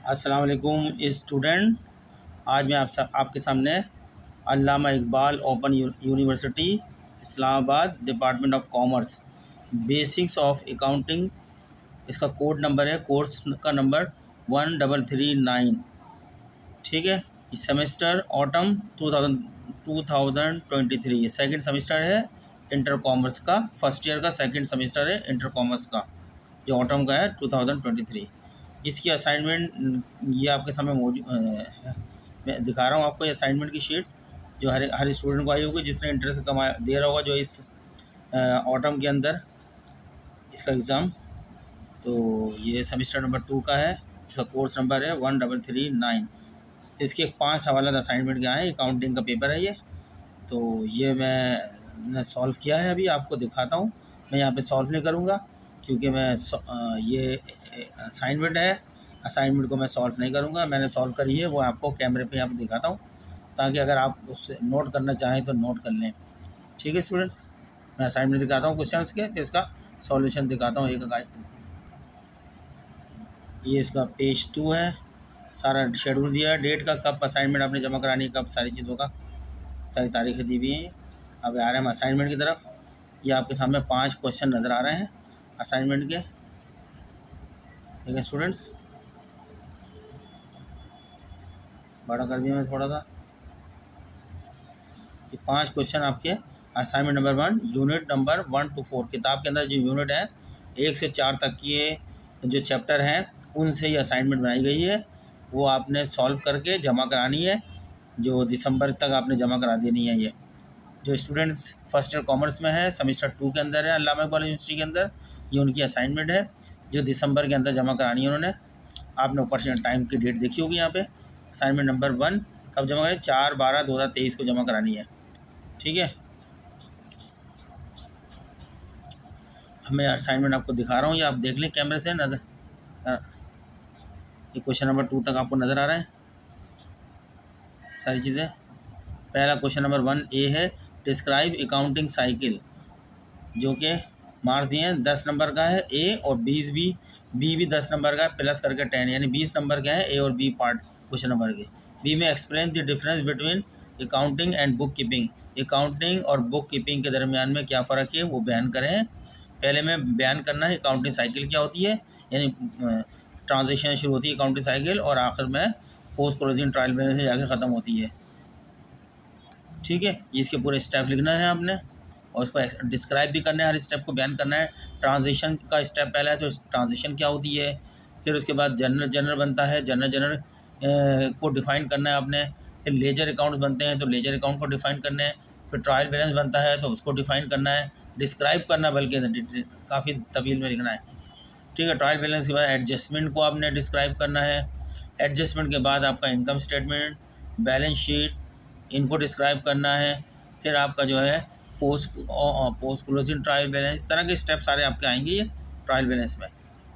अस्सलाम वालेकुम स्टूडेंट। आज मैं आपके सामने Allama Iqbal open university Islamabad department of commerce basics of accounting, इसका कोड नंबर है, कोर्स का नंबर 1339। ठीक है। सेमेस्टर ऑटम 2023, ये सेकेंड सेमेस्टर है इंटर कॉमर्स का। फर्स्ट ईयर का सेकेंड सेमेस्टर है इंटर कॉमर्स का, जो ऑटम का है 2023। इसकी असाइनमेंट ये आपके सामने मौजूद मैं दिखा रहा हूँ आपको। ये असाइनमेंट की शीट जो हर स्टूडेंट को आई होगी जिसने इंटरेस्ट कमा दे रहा होगा, जो इस ऑटम के अंदर इसका एग्ज़ाम। तो ये सेमेस्टर नंबर 2 का है, इसका कोर्स नंबर है 1339। इसके 5 सवाल असाइनमेंट के आए हैं। अकाउंटिंग का पेपर है ये। तो ये मैंने सॉल्व किया है, अभी आपको दिखाता हूँ। मैं यहाँ पे सॉल्व नहीं करूँगा क्योंकि ये असाइनमेंट है, असाइनमेंट को मैं सॉल्व नहीं करूँगा। मैंने सॉल्व करी है, वो आपको कैमरे पे यहाँ पे दिखाता हूँ, ताकि अगर आप उससे नोट करना चाहें तो नोट कर लें। ठीक है स्टूडेंट्स, मैं असाइनमेंट दिखाता हूँ क्वेश्चन के, फिर इसका सॉल्यूशन दिखाता हूँ एक। ये इसका पेज 2 है, सारा शेड्यूल दिया है, डेट का, कब असाइनमेंट आपने जमा करानी है, कब, सारी चीज़ों का सारी तारीखें दी हुई हैं। अब आ रहे हैं हम असाइनमेंट की तरफ। ये आपके सामने 5 क्वेश्चन नज़र आ रहे हैं असाइनमेंट के। ठीक है स्टूडेंट्स, बड़ा कर दिया मैं थोड़ा सा। ये 5 क्वेश्चन आपके assignment number 1, unit number 1 to 4। किताब के अंदर जो यूनिट है 1 से 4 तक के जो चैप्टर हैं, उनसे ही असाइनमेंट बनाई गई है। वो आपने सॉल्व करके जमा करानी है, जो दिसंबर तक आपने जमा करा देनी है। ये जो स्टूडेंट्स फर्स्ट ईयर कॉमर्स में है, सेमेस्टर 2 के अंदर है, अल्लामा इकबाल यूनिवर्सिटी के अंदर, ये उनकी असाइनमेंट है जो दिसंबर के अंदर जमा करानी है उन्होंने। आपने ऊपर से टाइम की डेट देखी होगी यहाँ पे। असाइनमेंट नंबर 1 कब जमा करें? 4/12/2023 को जमा करानी है। ठीक है, मैं असाइनमेंट आपको दिखा रहा हूँ, ये आप देख लें कैमरे से नज़र। ये क्वेश्चन नंबर 2 तक आपको नज़र आ रहा है सारी चीज़ें। पहला क्वेश्चन नंबर 1A है, डिस्क्राइब अकाउंटिंग साइकिल, जो कि मार्क्स दिए हैं 10 नंबर का है ए, और 20 बी भी 10 नंबर का है, प्लस करके 10, यानी 20 नंबर के हैं ए और बी पार्ट क्वेश्चन नंबर के। बी में explain the difference between accounting and book keeping, accounting और बुक कीपिंग के दरमियान में क्या फ़र्क है वो बयान करें। पहले में बयान करना है अकाउंटिंग साइकिल क्या होती है, यानी ट्रांजेक्शन शुरू होती है अकाउंटिंग साइकिल, और आखिर में पोस्ट क्लोजिंग ट्रायल बैलेंस से जाके ख़त्म होती है। ठीक है, इसके पूरे स्टेप लिखना है आपने, और उसको डिस्क्राइब भी करना है, हर स्टेप को बयान करना है। ट्रांजिशन का स्टेप पहला है, तो ट्रांजिशन क्या होती है। फिर उसके बाद जनरल बनता है, जनरल को डिफ़ाइन करना है आपने। फिर लेजर अकाउंट्स बनते हैं, तो लेजर अकाउंट को डिफ़ाइन करना है। फिर ट्रायल बैलेंस बनता है, तो उसको डिफ़ाइन करना है, डिस्क्राइब करना, बल्कि काफ़ी तवील में लिखना है। ठीक है, ट्रायल बैलेंस के बाद एडजस्टमेंट को आपने डिस्क्राइब करना है। एडजस्टमेंट के बाद आपका इनकम स्टेटमेंट, बैलेंस शीट, इनको डिस्क्राइब करना है। फिर आपका जो है पोस्ट क्लोजिंग ट्रायल बैलेंस, इस तरह के स्टेप सारे आपके आएंगे ये ट्रायल बैलेंस में।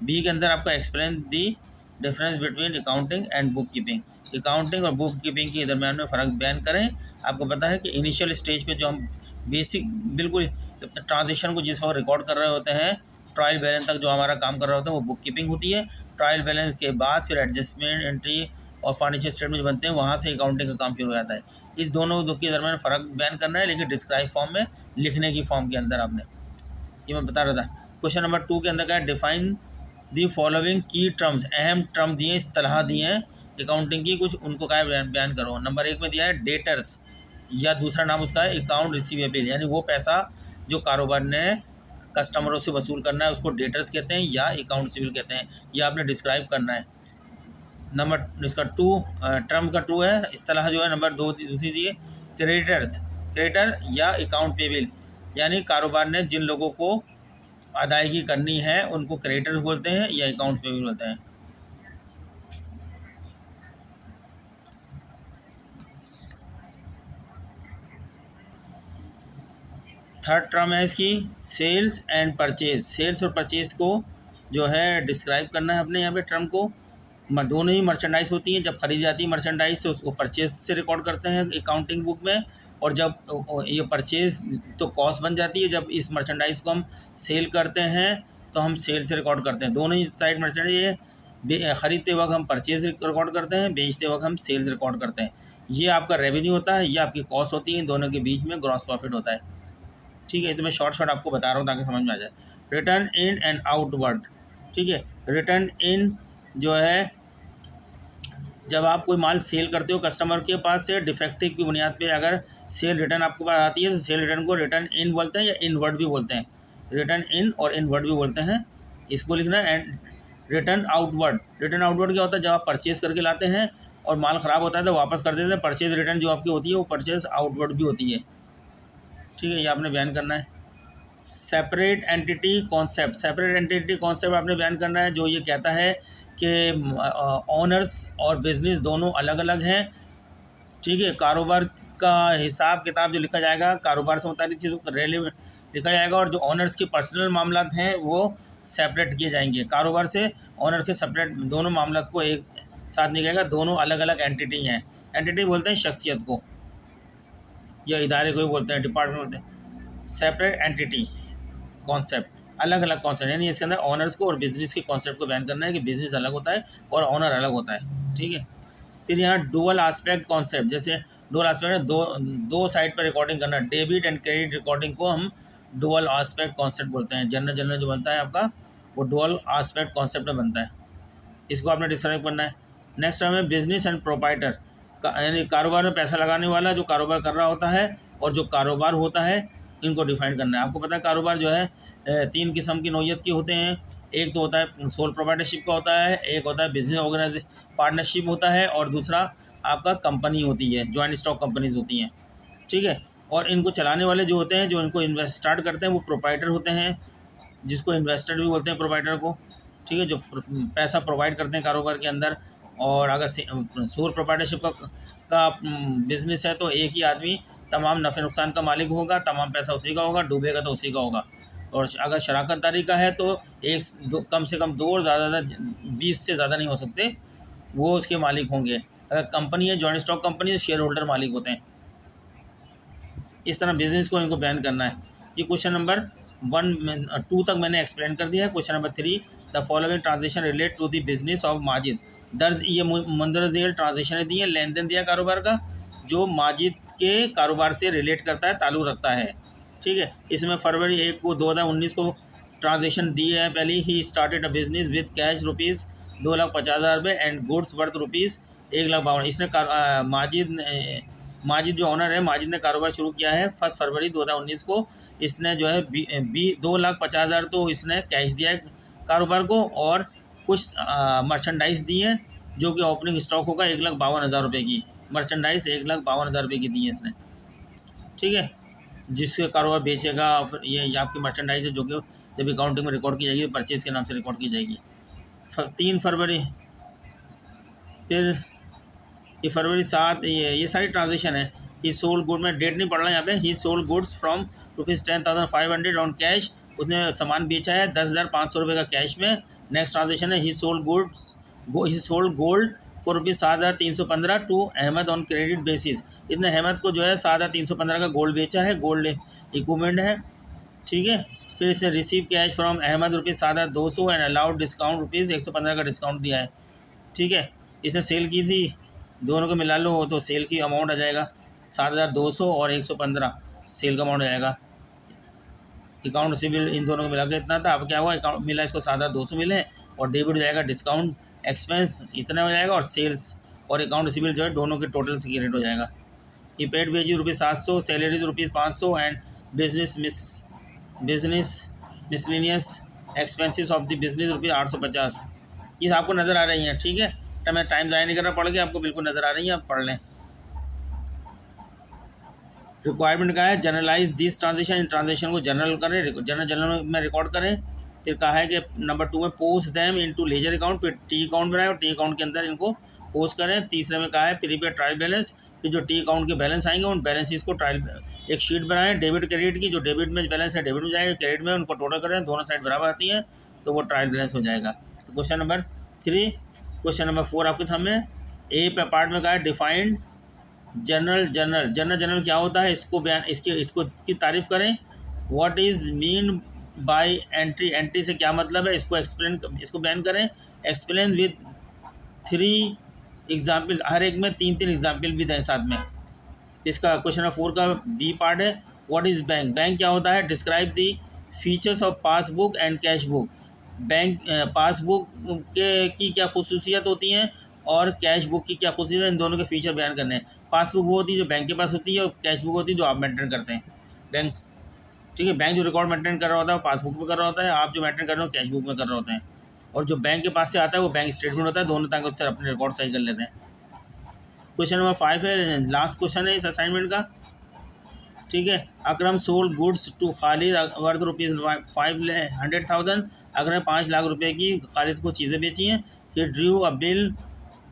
बी के अंदर आपका explain the difference between accounting and book keeping, accounting और बुक कीपिंग के दरमियान में फ़र्क बयान करें। आपको पता है कि इनिशियल स्टेज पे जो हम बेसिक बिल्कुल ट्रांजेक्शन को जिस वक्त रिकॉर्ड कर रहे होते हैं, ट्रायल बैलेंस तक जो हमारा काम कर रहा होता है वो बुक कीपिंग होती है। ट्रायल बैलेंस के बाद फिर एडजस्टमेंट, एंट्री और फाइनेंशियल स्टेटमेंट बनते हैं, वहाँ से अकाउंटिंग का काम शुरू हो जाता है। इस दोनों के दरमियान फ़र्क बयान करना है, लेकिन डिस्क्राइब फॉर्म में, लिखने की फॉर्म के अंदर आपने, ये मैं बता रहा था। क्वेश्चन नंबर 2 के अंदर क्या है, डिफाइन दी फॉलोइंग की टर्म्स, अहम टर्म दिए, इस तरह दिए हैं अकाउंटिंग की, कुछ उनको क्या बयान करो। नंबर 1 में दिया है डेटर्स, या दूसरा नाम उसका है अकाउंट रिसीवेबल, यानी वो पैसा जो कारोबार ने कस्टमरों से वसूल करना है उसको डेटर्स कहते हैं या अकाउंट रिसीवेबल कहते हैं, यह आपने डिस्क्राइब करना है। नंबर इसका 2 टर्म का 2 है, इस तरह जो है। नंबर 2 दूसरी दी है क्रेडिटर्स, क्रेडिटर या अकाउंट पेबल, यानी कारोबार ने जिन लोगों को अदायगी करनी है उनको क्रेडिटर्स बोलते हैं या अकाउंट पेबल बोलते हैं। थर्ड टर्म है इसकी सेल्स एंड परचेज, सेल्स और परचेज को जो है डिस्क्राइब करना है अपने यहाँ पे टर्म को। दोनों ही मर्चेंडाइज होती हैं, जब खरीदी जाती है मर्चेंडाइज तो उसको परचेज से रिकॉर्ड करते हैं अकाउंटिंग बुक में, और जब ये परचेज तो कॉस्ट बन जाती है, जब इस मर्चेंडाइज को हम सेल करते हैं तो हम सेल से रिकॉर्ड करते हैं। दोनों ही साइड मर्चेंडाइज ख़रीदते वक्त हम परचेज रिकॉर्ड करते हैं, बेचते वक्त हम सेल्स रिकॉर्ड करते हैं। ये आपका रेवेन्यू होता है, ये आपकी कॉस्ट होती है, इन दोनों के बीच में ग्रॉस प्रॉफिट होता है। ठीक है, तो मैं शॉर्ट आपको बता रहा हूँ ताकि समझ में आ जाए। रिटर्न इन एंड आउटवर्ड, ठीक है। रिटर्न इन जो है जब आप कोई माल सेल करते हो कस्टमर के पास से डिफेक्टिव की बुनियाद पे अगर सेल रिटर्न आपके पास आती है तो सेल रिटर्न को रिटर्न इन बोलते हैं या इनवर्ड भी बोलते हैं। रिटर्न इन और इनवर्ड भी बोलते हैं, इसको लिखना है। And return outward, return outward क्या होता है, जब आप परचेज़ करके लाते हैं और माल ख़राब होता है तो वापस कर देते हैं। परचेज रिटर्न जो आपकी होती है वो परचेज आउटवर्ड भी होती है। ठीक है, ये आपने बयान करना है। Separate entity concept, separate entity concept आपने बयान करना है, जो ये कहता है कि ऑनर्स और बिजनेस दोनों अलग अलग हैं। ठीक है, कारोबार का हिसाब किताब जो लिखा जाएगा कारोबार से मुताबिक चीज़ों को रेलिवेंट लिखा जाएगा, और जो ऑनर्स के पर्सनल मामला हैं वो सेपरेट किए जाएंगे। कारोबार से ऑनर के सेपरेट दोनों मामला को एक साथ नहीं कहेगा, दोनों अलग अलग एंटिटी हैं। एंटिटी बोलते हैं शख्सियत को या इदारे को ही बोलते हैं, डिपार्टमेंट बोलते हैं। सेपरेट एंटिटी कॉन्सेप्ट, अलग अलग कॉन्सेप्ट, यानी इसके अंदर ऑनर्स को और बिजनेस के कॉन्सेप्ट को बयान करना है कि बिजनेस अलग होता है और ऑनर अलग होता है। ठीक है, फिर यहाँ डुअल आस्पेक्ट कॉन्सेप्ट, जैसे डुअल आस्पेक्ट है दो साइड पर रिकॉर्डिंग करना। डेबिट एंड क्रेडिट रिकॉर्डिंग को हम डुअल आस्पेक्ट कॉन्सेप्ट बोलते हैं। जनरल जो बनता है आपका वो डुअल आस्पेक्ट कॉन्सेप्ट में बनता है, इसको आपने डिस्क्राइब करना है। नेक्स्ट हमें बिजनेस एंड प्रोपाइटर, यानी कारोबार में पैसा लगाने वाला जो कारोबार कर रहा होता है और जो कारोबार होता है, इनको डिफाइन करना है। आपको पता है कारोबार जो है 3 किस्म की नौइयत के होते हैं। एक तो होता है सोल प्रोप्राइटरशिप का होता है, एक होता है बिजनेस ऑर्गेनाइज पार्टनरशिप होता है, और दूसरा आपका कंपनी होती है, जॉइंट स्टॉक कंपनीज होती हैं। ठीक है, और इनको चलाने वाले जो होते हैं, जो इनको इन्वेस्ट स्टार्ट करते हैं, वो प्रोप्राइटर होते हैं, जिसको इन्वेस्टर भी बोलते हैं प्रोप्राइटर को। ठीक है, जो पैसा प्रोवाइड करते हैं कारोबार के अंदर। और अगर सोल प्रोप्राइटरशिप का बिजनेस है तो एक ही आदमी तमाम नफ़े नुकसान का मालिक होगा, तमाम पैसा उसी का होगा, डूबेगा तो उसी का होगा। और अगर शराकतदारी का है तो कम से कम 2 और ज़्यादा 20 से ज़्यादा नहीं हो सकते, वो उसके मालिक होंगे। अगर कंपनी है जॉइंट स्टॉक कंपनी, तो शेयर होल्डर मालिक होते हैं। इस तरह बिजनेस को इनको बयान करना है। ये क्वेश्चन नंबर 2 तक मैंने एक्सप्लेन कर दिया है। Question number 3, the following transaction relate to the business of Majid. दर्ज ये मंदर झेल ट्रांजेक्शन दी है, लेन देन दिया कारोबार का, जो माजिद के कारोबार से रिलेट करता है, ताल्लुक़ रखता है। ठीक है, इसमें फरवरी 1 को 2019 को ट्रांजेक्शन दी है। पहली he started a business with cash rupees 2,50,000 रुपये एंड गुड्स वर्थ रुपीज़ 1,52,000। इसने माजिद जो ऑनर है, माजिद ने कारोबार शुरू किया है 1 फरवरी 2019 को। इसने जो है 2,50,000 तो इसने कैश दिया है कारोबार को, और कुछ मर्चेंडाइज़ दी है, जो कि ओपनिंग स्टॉक होगा 1,52,000 रुपये की। मर्चेंडाइज़ 1,52,000 रुपये की दी है इसने। ठीक है, जिसके कारोबार बेचेगा, फिर ये आपकी मर्चेंडाइज है, जो कि जब अकाउंटिंग में रिकॉर्ड की जाएगी परचेज़ के नाम से रिकॉर्ड की जाएगी। 3 फरवरी, फिर ये फरवरी 7, ये सारी ट्रांजेक्शन है। ही सोल्ड गुड, में डेट नहीं पढ़ रहा यहाँ पे। ही sold goods from ₹10,500 on cash, उसने सामान बेचा है 10,500 रुपये का कैश में। नेक्स्ट ट्रांजेक्शन है he sold gold for ₹7,315 to Ahmad on credit basis. इसने अहमद को जो है 7,315 का गोल्ड बेचा है, गोल्ड इक्विपमेंट है। ठीक है, फिर इसने receive cash from Ahmad ₹7,200 and allowed discount ₹115 का डिस्काउंट दिया है। ठीक है, इसने सेल की थी, दोनों को मिला लो तो सेल की अमाउंट आ जाएगा 7,200 और 115 सेल का अमाउंट आ जाएगा। अकाउंट रिसीवेबल इन दोनों को मिला के इतना था। अब क्या हुआ, अकाउंट मिला इसको 7,200 मिले, और डेबिट हो जाएगा डिस्काउंट एक्सपेंस इतना हो जाएगा, और सेल्स और अकाउंट रिसीवेबल जो है दोनों के टोटल से क्रेडिट हो जाएगा। ये paid wage ₹700, salaries ₹500 and business miscellaneous expenses of the business ₹850। ये आपको नज़र आ रही हैं। ठीक है, तो मैं टाइम ज़ाया नहीं कर रहा, पढ़ के आपको बिल्कुल नज़र आ रही है, आप पढ़ लें। रिक्वायरमेंट का है जनरलाइज दिस ट्रांजेक्शन, इन ट्रांजेक्शन को जनरल करें, जनरल में रिकॉर्ड करें। फिर कहा है कि नंबर 2 में post them into ledger account, फिर टी अकाउंट बनाए और टी अकाउंट के अंदर इनको पोस्ट करें। तीसरे में कहा है प्रीपेड ट्रायल बैलेंस, फिर जो टी अकाउंट के बैलेंस आएंगे उन बैलेंसेस को ट्रायल एक शीट बनाएं डेबिट क्रेडिट की, जो डेबिट में बैलेंस है डेबिट में जाएगा, क्रेडिट में उनको टोटल करें, दोनों साइड बराबर आती हैं तो वो ट्रायल बैलेंस हो जाएगा। तो क्वेश्चन नंबर 3, क्वेश्चन नंबर 4 आपके सामने। ए पे पार्ट में कहा है डिफाइंड जनरल क्या होता है, इसको बयान इसको की तारीफ़ करें। What is mean by entry. Entry से क्या मतलब है, इसको बयान करें। एक्सप्लेन विद 3 एग्जाम्पल, हर एक में 3 एग्जाम्पल भी दें साथ में। इसका क्वेश्चन नंबर 4 का बी पार्ट है, व्हाट इज़ बैंक। बैंक क्या होता है, describe the features of passbook and cash book. Bank passbook के की क्या खसूसियत होती हैं और कैश बुक की क्या खसूसियत है, इन दोनों के फीचर बयान करने हैं। पासबुक वो होती है जो बैंक के पास होती है, और कैश बुक होती है जो आप मेंटेन करते हैं। बैंक, ठीक है, बैंक जो रिकॉर्ड मेंटेन कर रहा होता है वो पासबुक में कर रहा होता है, आप जो मेंटेन कर रहे हो कैश बुक में कर रहे होते हैं। और जो बैंक के पास से आता है वो बैंक स्टेटमेंट होता है, दोनों तक उससे अपने रिकॉर्ड सही कर लेते हैं। क्वेश्चन नंबर 5 है, लास्ट क्वेश्चन है इस असाइनमेंट का, ठीक है। Akram sold goods to Khalid worth ₹500,000। Akram ने 5 लाख रुपए की खालिद को चीज़ें बेची हैं। He drew a bill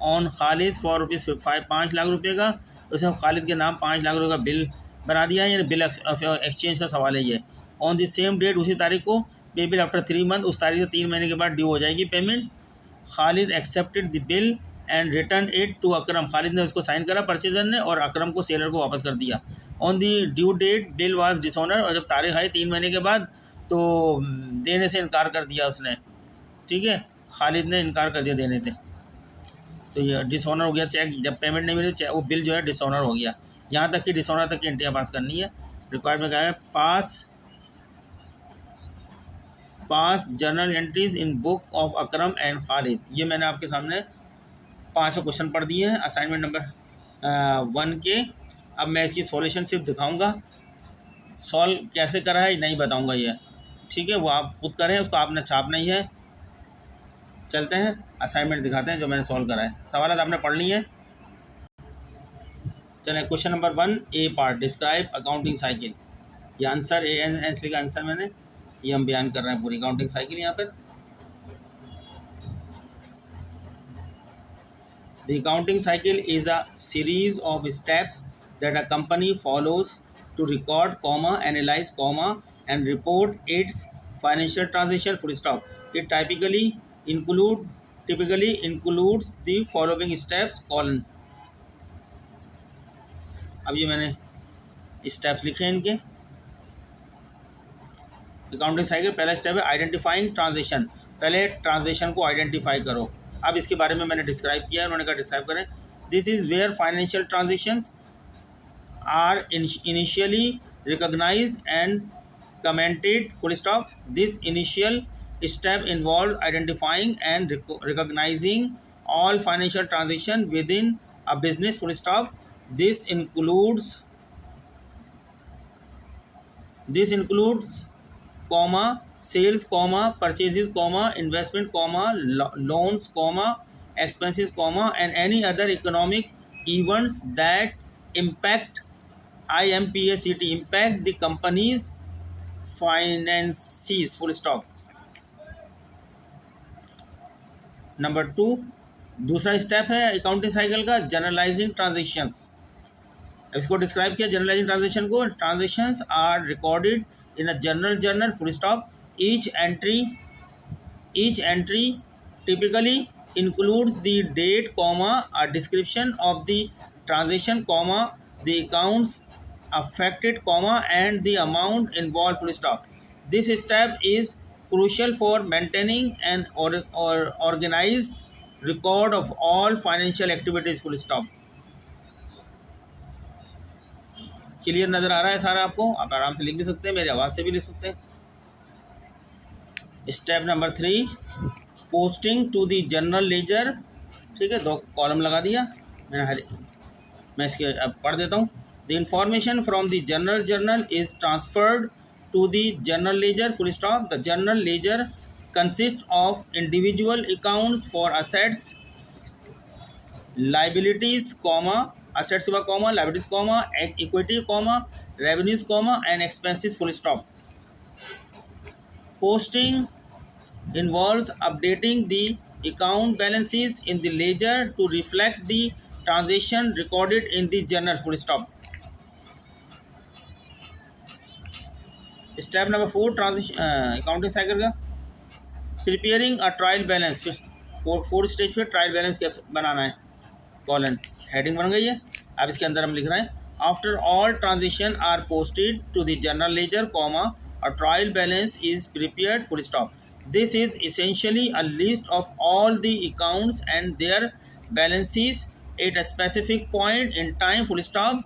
on Khalid for ₹5 lakh रुपए का, उसने खालिद के नाम 5 लाख रुपए का बिल बना दिया है, यानी बिल एक्सचेंज का सवाल है ये। ऑन द सेम डेट, उसी तारीख को, पे बिल आफ्टर 3 मंथ, उस तारीख से 3 महीने के बाद ड्यू हो जाएगी पेमेंट। Khalid accepted the bill and return it to Akram. Khalid ने उसको साइन करा परचेजर ने, और अकरम को सेलर को वापस कर दिया। On the due date bill was dishonour, और जब तारीख आई 3 महीने के बाद तो देने से इनकार कर दिया उसने, ठीक है, खालिद ने इनकार कर दिया देने से। तो ये डिसऑनर हो गया, चेक जब पेमेंट नहीं मिली वो बिल जो है डिसऑनर हो गया। यहाँ तक कि डिसऑनर तक की एंट्रियाँ पास करनी है। रिक्वायरमेंट क्या है, पास journal entries in book of Akram and Khalid. ये मैंने आपके सामने 5 क्वेश्चन पढ़ दिए हैं असाइनमेंट नंबर 1 के। अब मैं इसकी सॉल्यूशन सिर्फ दिखाऊंगा, सॉल्व कैसे करा है नहीं बताऊंगा ये, ठीक है, वो आप खुद करें, उसको आपने छापना ही है। चलते हैं असाइनमेंट दिखाते हैं जो मैंने सॉल्व करा है। सवाल आपने पढ़ ली है। चलें, क्वेश्चन नंबर 1 ए पार्ट, डिस्क्राइब अकाउंटिंग साइकिल। ये आंसर ए का आंसर मैंने ये हम बयान कर रहे हैं पूरी अकाउंटिंग साइकिल यहाँ पर। The accounting cycle is a series of steps that a company follows to record, analyze, and report its financial transaction. Full stop. It typically includes the following steps: colon. अब ये मैंने steps लिखे हैं इनके। Accounting cycle पहला step है identifying transaction. पहले transaction को आइडेंटिफाई करो। अब इसके बारे में मैंने डिस्क्राइब किया है, उन्होंने कहा डिस्क्राइब करें। This is where financial transactions are initially recognised and commented, full stop. This initial step involve identifying and recognising all financial transaction within a business, full stop. This includes sales, purchases, investment, loans, expenses, and any other economic events that impact impact the company's finances, full stop. Number 2, दूसरा step है accounting cycle का journalising transactions. इसको describe किया journalising transaction को। Transactions are recorded in a journal, full stop. Each entry typically includes the date, a description of the transaction, the accounts affected, and the amount involved, full stop. This step is crucial for maintaining an organized record of all financial activities, full stop. Clear नज़र आ रहा है सारा आपको? आप आराम से लिख भी सकते हैं, मेरी आवाज़ से भी लिख सकते हैं। Step number 3, posting to the general ledger, ठीक है, 2 कॉलम लगा दिया मैं इसके अब पढ़ देता हूँ। The information from the general journal is transferred to the general ledger, full stop. The general ledger consist of individual accounts for assets, liabilities, assets के बाद liabilities, equity, revenues, and expenses, full stop. Posting involves updating the account balances in the ledger to reflect the transaction recorded in the journal, full stop. Step number 4, transition accounting cycle का preparing a trial balance। 4 stage पे trial balance कैसे बनाना है, colon heading बन गई है। अब इसके अंदर हम लिख रहे हैं after all transaction are posted to the general ledger, a trial balance is prepared, full stop. This is essentially a list of all the accounts and their balances at a specific point in time, full stop.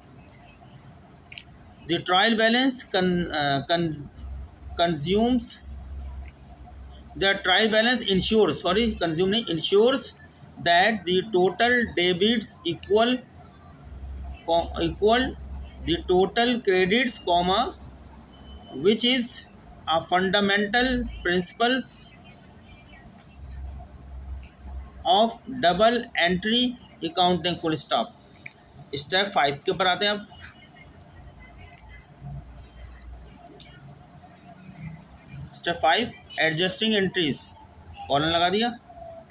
The trial balance consumes the trial balance ensures, sorry, consuming ensures that the total debits equal the total credits, comma, which is a fundamental principles of double entry accounting, full stop. Step 5 के ऊपर आते हैं अब. Step 5, adjusting entries, colon लगा दिया.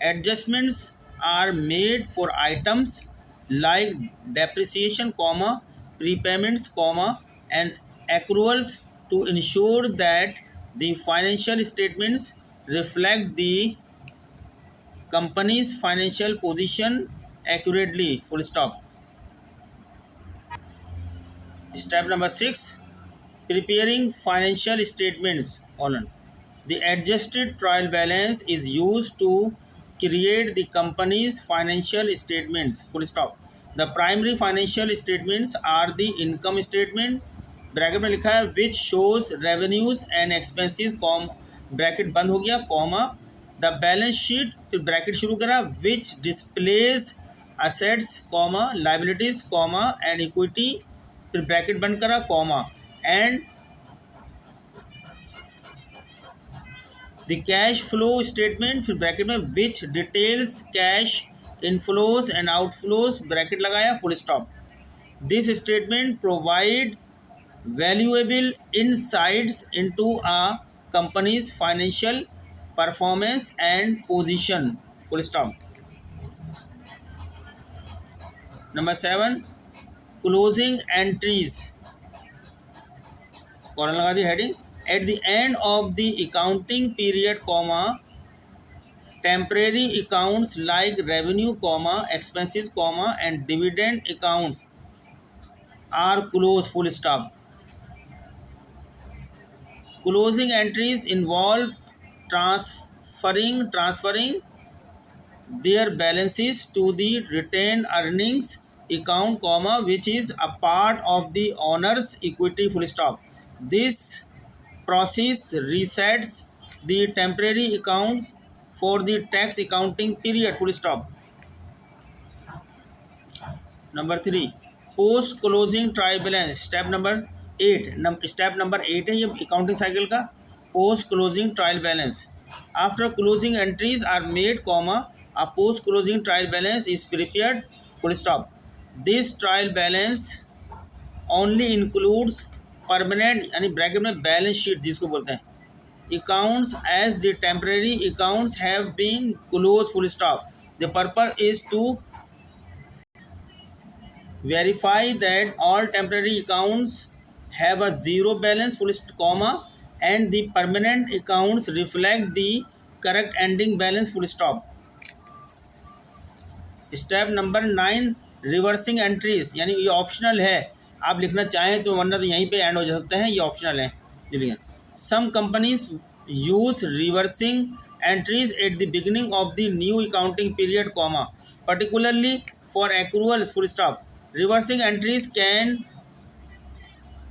Adjustments are made for items like depreciation, comma, prepayments, comma, and accruals to ensure that the financial statements reflect the company's financial position accurately, full stop. Step number 6, preparing financial statements, colon. The adjusted trial balance is used to create the company's financial statements, full stop. The primary financial statements are the income statement, bracket में लिखा है which shows revenues and expenses, comma, bracket बंद हो गया, comma, the balance sheet, फिर bracket शुरू करा, which displays assets, comma, liabilities, comma, and equity, फिर ब्रैकेट बंद करा, comma, and the cash flow statement, फिर ब्रैकेट में which details cash inflows and outflows, bracket लगाया, full stop. This statement provide valuable insights into a company's financial performance and position, full stop. Number 7, closing entries, colon लगा दी heading. At the end of the accounting period, comma, temporary accounts like revenue, comma, expenses, comma, and dividend accounts are closed, full stop. Closing entries involve transferring their balances to the retained earnings account, comma, which is a part of the owner's equity, full stop. This process resets the temporary accounts for the tax accounting period, full stop. Number 3, post closing trial balance, step number 8. Step number 8 है ये accounting cycle का. Post closing trial balance, after closing entries are made, comma, a post closing trial balance is prepared, full stop. This trial balance only includes permanent, यानी bracket में balance sheet जिसको बोलते हैं, accounts as the temporary accounts have been close, full stop. The purpose is to verify that all temporary accounts have a zero balance, full comma, and the permanent accounts reflect the correct ending balance, full stop. Step number 9, reversing entries, यानी ये optional है, आप लिखना चाहें तो, वरना तो यहीं पे एंड हो सकते हैं, ये ऑप्शनल है. चलिए, some companies use reversing entries at the beginning of the new accounting period, comma, particularly for accruals, full stop. Reversing entries can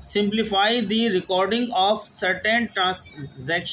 simplify the recording of certain transactions